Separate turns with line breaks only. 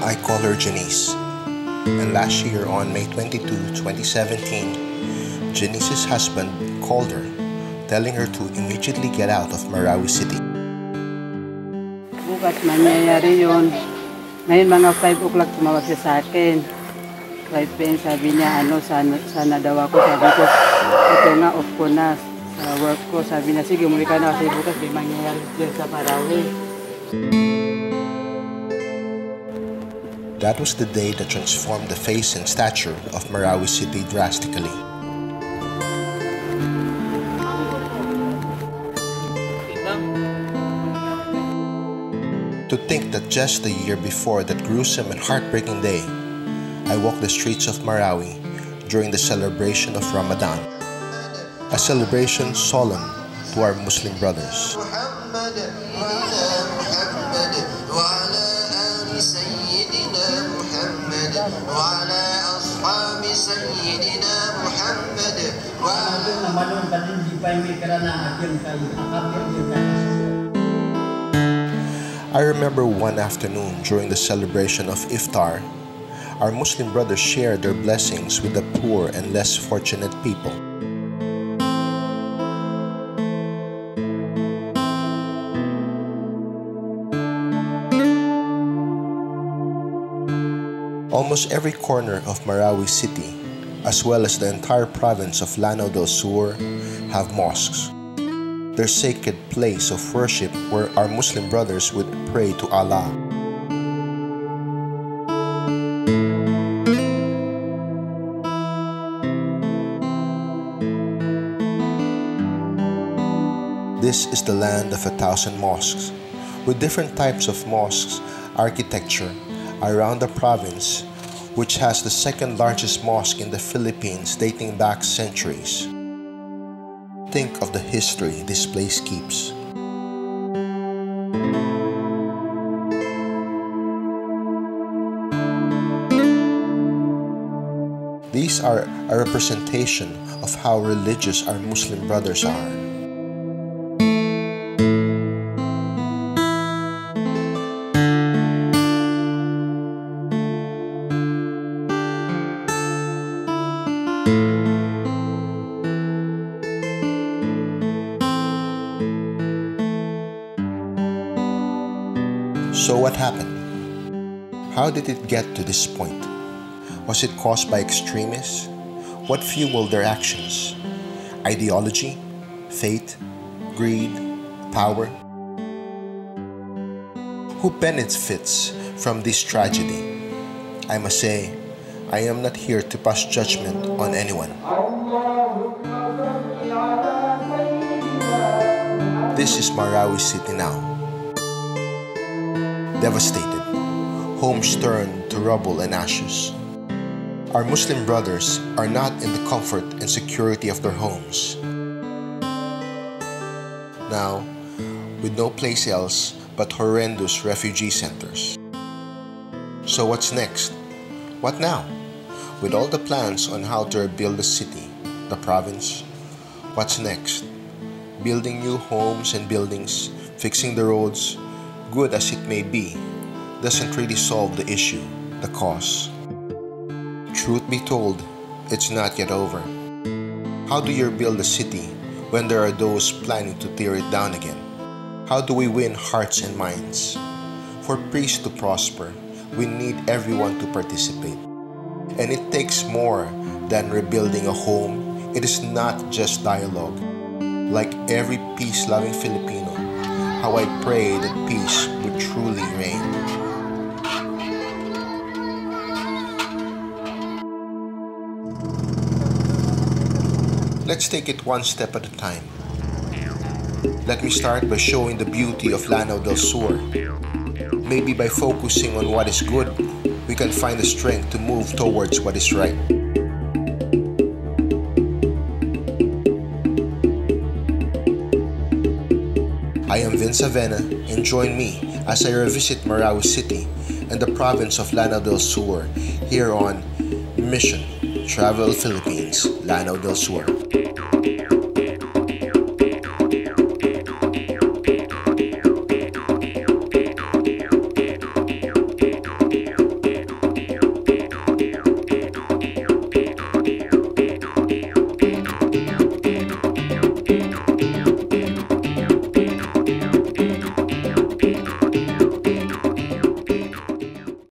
I call her Janice. And last year on May 22, 2017, Janice's husband called her, telling her to immediately get out of Marawi City.
Bukas mangyayari yun. Ngayon mga 5 o'clock tumawag siya sa akin. 5 p.m. sabi niya, sana daw ako. Sabi ko, ito nga, off ko na sa work ko. Sabi niya, sige, umuwi ka na kasi bukas may mangyayari dyan sa Marawi.
That was the day that transformed the face and stature of Marawi City drastically. To think that just a year before that gruesome and heartbreaking day, I walked the streets of Marawi during the celebration of Ramadan, a celebration solemn to our Muslim brothers. I remember one afternoon during the celebration of Iftar, our Muslim brothers shared their blessings with the poor and less fortunate people. Almost every corner of Marawi City, as well as the entire province of Lanao del Sur, have mosques. Their sacred place of worship where our Muslim brothers would pray to Allah. This is the land of 1,000 mosques, with different types of mosques architecture around the province, which has the second largest mosque in the Philippines dating back centuries. Think of the history this place keeps. These are a representation of how religious our Muslim brothers are. So what happened? How did it get to this point? Was it caused by extremists? What fueled their actions? Ideology? Fate? Greed? Power? Who benefits from this tragedy? I must say, I am not here to pass judgment on anyone. This is Marawi City now. Devastated, homes turned to rubble and ashes. Our Muslim brothers are not in the comfort and security of their homes. Now, with no place else but horrendous refugee centers. So what's next? What now? With all the plans on how to rebuild the city, the province, what's next? Building new homes and buildings, fixing the roads, good as it may be, doesn't really solve the issue, the cause. Truth be told, it's not yet over. How do you rebuild a city when there are those planning to tear it down again? How do we win hearts and minds? For peace to prosper, we need everyone to participate. And it takes more than rebuilding a home. It is not just dialogue. Like every peace-loving Filipino, how I pray that peace would truly reign. Let's take it one step at a time. Let me start by showing the beauty of Lanao del Sur. Maybe by focusing on what is good, we can find the strength to move towards what is right. I am Vince Avena, and join me as I revisit Marawi City and the province of Lanao del Sur here on Mission Travel Philippines, Lanao del Sur.